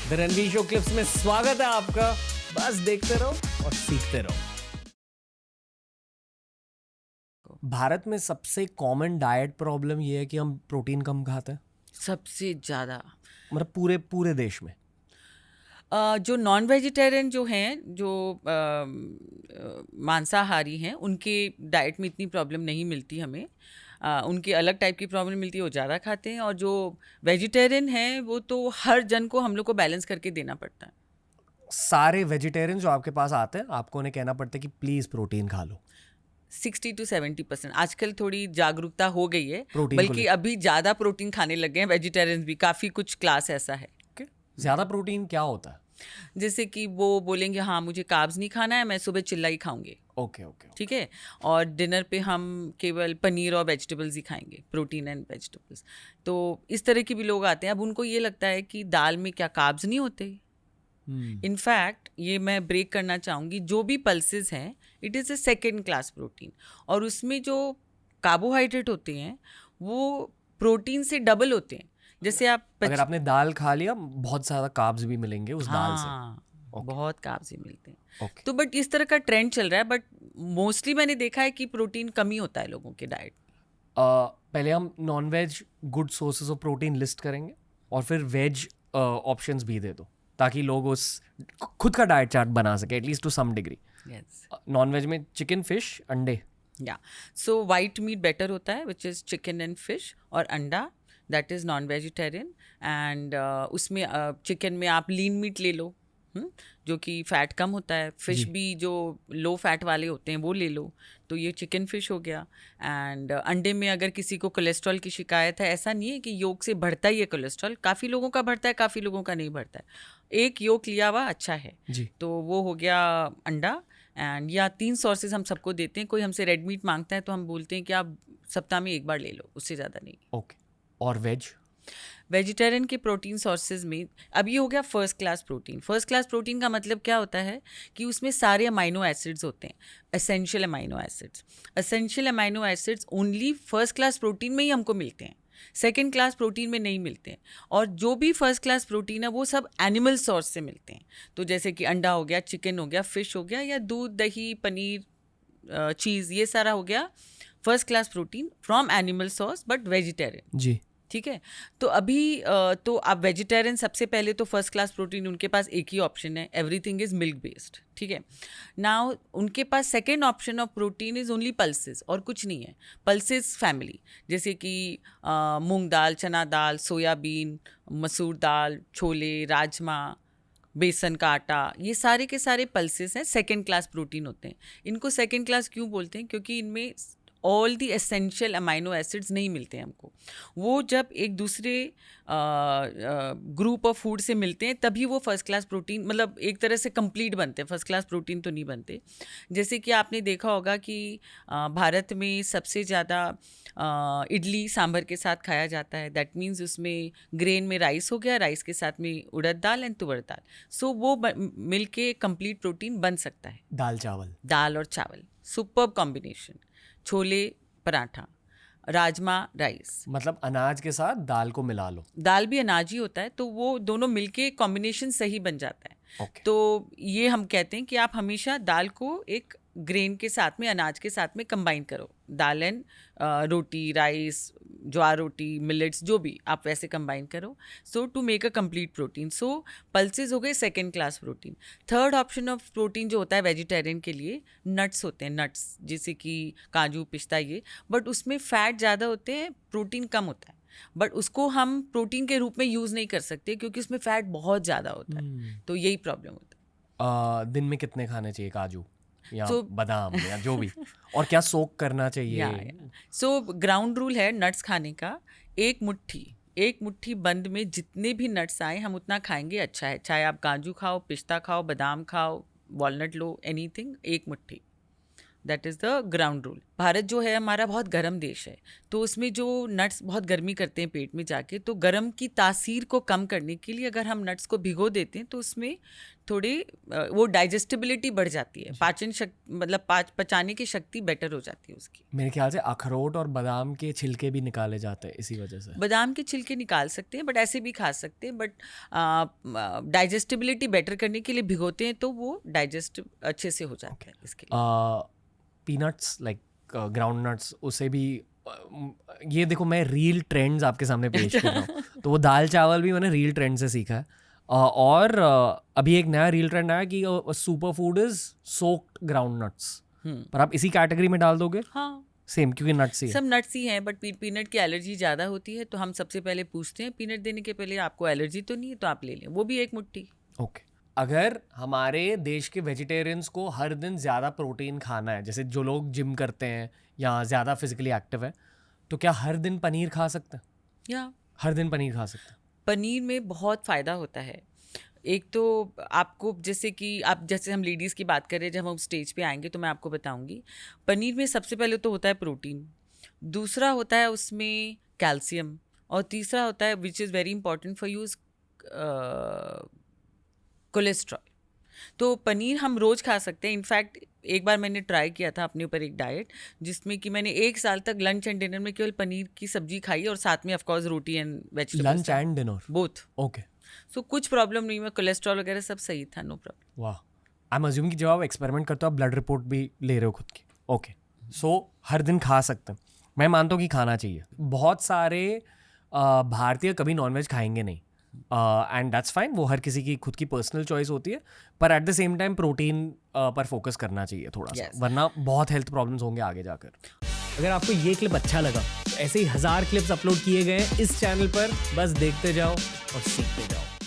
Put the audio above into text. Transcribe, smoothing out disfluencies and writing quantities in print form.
The Ranveer show clips में स्वागत है आपका। बस देखते रहो और सीखते रहो। भारत में सबसे कॉमन डाइट प्रॉब्लम ये है कि हम प्रोटीन कम खाते हैं, सबसे ज़्यादा। मतलब पूरे पूरे देश में। जो नॉन वेजिटेरियन जो हैं, जो मांसाहारी हैं, उनके डाइट में इतनी प्रॉब्लम नहीं मिलती हमें। उनकी अलग टाइप की प्रॉब्लम मिलती है, वो ज़्यादा खाते हैं। और जो वेजिटेरियन हैं वो तो हर जन को हम लोग को बैलेंस करके देना पड़ता है। सारे वेजिटेरियन जो आपके पास आते हैं, आपको उन्हें कहना पड़ता है कि प्लीज प्रोटीन खा लो। 60 to 70% आजकल थोड़ी जागरूकता हो गई है, प्रोटीन को बल्कि लेकर। अभी ज़्यादा प्रोटीन खाने लग गए हैं वेजिटेरियंस भी। काफ़ी कुछ क्लास ऐसा है। Okay? ज्यादा प्रोटीन क्या होता है? जैसे कि वो बोलेंगे हाँ मुझे कार्ब्स नहीं खाना है, मैं सुबह चिल्ला ही खाऊंगे। Okay okay. ठीक है। और डिनर पे हम केवल पनीर और वेजिटेबल्स ही खाएंगे, प्रोटीन एंड वेजिटेबल्स। तो इस तरह के भी लोग आते हैं। अब उनको ये लगता है कि दाल में क्या कार्ब्स नहीं होते। इनफैक्ट ये मैं ब्रेक करना चाहूँगी, जो भी पल्सेस हैं it is a second class protein. और उसमें जो कार्बोहाइड्रेट होते हैं वो प्रोटीन से डबल होते हैं। जैसे आप अगर आपने दाल खा लिया, बहुत ज्यादा कार्ब्स भी मिलेंगे उस दाल से। हाँ, Okay. बहुत कार्ब्स ही मिलते हैं। Okay. तो बट इस तरह का ट्रेंड चल रहा है, बट मोस्टली मैंने देखा है कि प्रोटीन कम ही होता है लोगों के डाइट। पहले हम non veg good sources of protein list करेंगे और फिर वेज ऑप्शंस भी दे दो, ताकि लोग उस खुद का डाइट चार्ट बना सके at least to some degree. Yes. Non veg में चिकन, फिश, अंडे। या सो वाइट मीट बेटर होता है, which is chicken and fish. और अंडा, that is non vegetarian. And उसमें चिकन में आप लीन मीट ले लो, जो कि फ़ैट कम होता है। फिश भी जो लो फैट वाले होते हैं वो ले लो, तो ये चिकन फिश हो गया। एंड अंडे में अगर किसी को कोलेस्ट्रॉल की शिकायत है, ऐसा नहीं है कि योग से बढ़ता ही है कोलेस्ट्रॉल, काफ़ी लोगों का बढ़ता है, काफ़ी लोगों का नहीं बढ़ता है। एक योग लिया हुआ अच्छा है जी। तो वो हो गया अंडा। एंड या 3 सोर्सेज हम सबको देते हैं। कोई हमसे रेड मीट मांगता है तो हम बोलते हैं कि आप सप्ताह में एक बार ले लो, उससे ज़्यादा नहीं। ओके। और वेज? वेजिटेरियन के प्रोटीन सोर्सेज में अब ये हो गया first class protein. First class protein का मतलब क्या होता है कि उसमें सारे अमाइनो एसिड्स होते हैं, essential amino acids. Essential amino acids only first class protein में ही हमको मिलते हैं, सेकेंड क्लास प्रोटीन में नहीं मिलते हैं। और जो भी फर्स्ट क्लास प्रोटीन है वो सब एनिमल सोर्स से मिलते हैं। तो जैसे कि अंडा हो गया, चिकन हो गया, फिश हो गया, या दूध, दही, पनीर, चीज़, ये सारा हो गया first class protein from animal source, but vegetarian. जी। ठीक है। तो अभी तो आप वेजिटेरियन, सबसे पहले तो फर्स्ट क्लास प्रोटीन उनके पास एक ही ऑप्शन है, एवरीथिंग इज मिल्क बेस्ड। ठीक है। नाउ उनके पास second option of protein is only pulses, और कुछ नहीं है। पल्सेस फैमिली, जैसे कि मूंग दाल, चना दाल, सोयाबीन, मसूर दाल, छोले, राजमा, बेसन का आटा, ये सारे के सारे पल्सेस हैं, सेकेंड क्लास प्रोटीन होते हैं। इनको सेकेंड क्लास क्यों बोलते हैं? क्योंकि इनमें all the essential amino acids नहीं मिलते हैं हमको। वो जब एक दूसरे ग्रुप ऑफ फूड से मिलते हैं तभी वो फर्स्ट क्लास प्रोटीन, मतलब एक तरह से कंप्लीट बनते हैं। फर्स्ट क्लास प्रोटीन तो नहीं बनते। जैसे कि आपने देखा होगा कि भारत में सबसे ज़्यादा इडली सांभर के साथ खाया जाता है। दैट मीन्स उसमें ग्रेन में राइस हो गया, राइस के साथ में उड़द दाल एंड तुवर दाल। सो वो मिल के कंप्लीट प्रोटीन बन सकता है। दाल चावल। दाल और चावल superb combination. Chole paratha, rajma rice. मतलब अनाज के साथ दाल को मिला लो। दाल भी अनाज ही होता है, तो वो दोनों मिलके कॉम्बिनेशन सही बन जाता है। Okay. तो ये हम कहते हैं कि आप हमेशा दाल को एक ग्रेन के साथ में, अनाज के साथ में कंबाइन करो। Dal and roti, rice, jowar roti, millets, जो भी आप वैसे कंबाइन करो, so to make a complete protein. So pulses हो गए second class protein. Third option of protein जो होता है वेजिटेरियन के लिए, नट्स होते हैं। नट्स जैसे कि काजू, पिस्ता, ये, बट उसमें फैट ज़्यादा होते हैं, प्रोटीन कम होता है। बट उसको हम प्रोटीन के रूप में यूज़ नहीं कर सकते क्योंकि उसमें फैट बहुत ज़्यादा होता है। तो यही प्रॉब्लम होता है। दिन में कितने खाने चाहिए काजू या So- बादाम या जो भी? और क्या सोक करना चाहिए? सो ग्राउंड रूल है नट्स खाने का, एक मुट्ठी बंद में जितने भी नट्स आए हम उतना खाएंगे, अच्छा है। चाहे आप काजू खाओ, पिस्ता खाओ, बादाम खाओ, वॉलनट लो, एनीथिंग, एक मुट्ठी। That is the ground rule. Bharat जो है हमारा बहुत गर्म देश है, तो उसमें जो नट्स बहुत गर्मी करते हैं पेट में जाके, तो गर्म की तासीर को कम करने के लिए अगर हम नट्स को भिगो देते हैं तो उसमें थोड़ी वो डाइजेस्टिबिलिटी बढ़ जाती है, पाचन शक्ति मतलब पचाने की शक्ति बेटर हो जाती है उसकी। मेरे ख्याल से अखरोट और बादाम के छिलके भी निकाले जाते हैं इसी वजह से। बादाम के छिलके निकाल सकते हैं, बट ऐसे भी खा सकते हैं, बट डाइजेस्टिबिलिटी बेटर करने के लिए भिगोते हैं तो वो डाइजेस्ट अच्छे से हो जाता है इसके लिए। पीनट्स लाइक ग्राउंड नट्स, उसे भी ये देखो मैं रील ट्रेंड्स आपके सामने पेश कर रहा हूँ। तो वो दाल चावल भी मैंने रील ट्रेंड से सीखा है। और अभी एक नया रील ट्रेंड आया कि super food is soaked ground nuts, पर आप इसी कैटेगरी में डाल दोगे? हाँ, सेम, क्योंकि नट्स ही है। सब नट्स ही हैं, बट पीनट की एलर्जी ज़्यादा होती है, तो हम सबसे पहले पूछते हैं पीनट देने के पहले आपको एलर्जी तो नहीं है, तो आप ले लें, वो भी एक मुट्ठी। ओके। अगर हमारे देश के वेजिटेरियंस को हर दिन ज़्यादा प्रोटीन खाना है, जैसे जो लोग जिम करते हैं या ज़्यादा फिजिकली एक्टिव है, तो क्या हर दिन पनीर खा सकते हैं? या हर दिन पनीर खा सकते हैं? पनीर में बहुत फ़ायदा होता है। एक तो आपको जैसे कि आप जैसे हम लेडीज़ की बात करें, जब हम स्टेज पे आएंगे तो मैं आपको बताऊंगी। पनीर में सबसे पहले तो होता है प्रोटीन, दूसरा होता है उसमें कैल्शियम, और तीसरा होता है which is very important for you cholesterol. तो पनीर हम रोज़ खा सकते हैं। इनफैक्ट एक बार मैंने ट्राई किया था अपने ऊपर एक डाइट, जिसमें कि मैंने 1 साल तक लंच एंड डिनर में केवल पनीर की सब्जी खाई और साथ में of course roti and vegetables. Lunch and dinner both. Okay. So कुछ प्रॉब्लम नहीं हुआ, कोलेस्ट्रॉल वगैरह सब सही था, नो प्रॉब्लम। वाह। आई एम अज्यूमिंग कि जब आप एक्सपेरिमेंट करते हो आप ब्लड रिपोर्ट भी ले रहे हो खुद की। ओके, सो हर दिन खा सकते हैं। मैं मानता हूँ कि खाना चाहिए। बहुत सारे भारतीय कभी नॉनवेज खाएंगे नहीं, एंड दैट्स फाइन, वो हर किसी की खुद की पर्सनल चॉइस होती है, पर at the same time protein पर फोकस करना चाहिए थोड़ा सा, वरना बहुत हेल्थ प्रॉब्लम्स होंगे आगे जाकर। अगर आपको ये क्लिप अच्छा लगा तो ऐसे ही 1000 क्लिप्स अपलोड किए गए हैं इस चैनल पर, बस देखते जाओ और सीखते जाओ।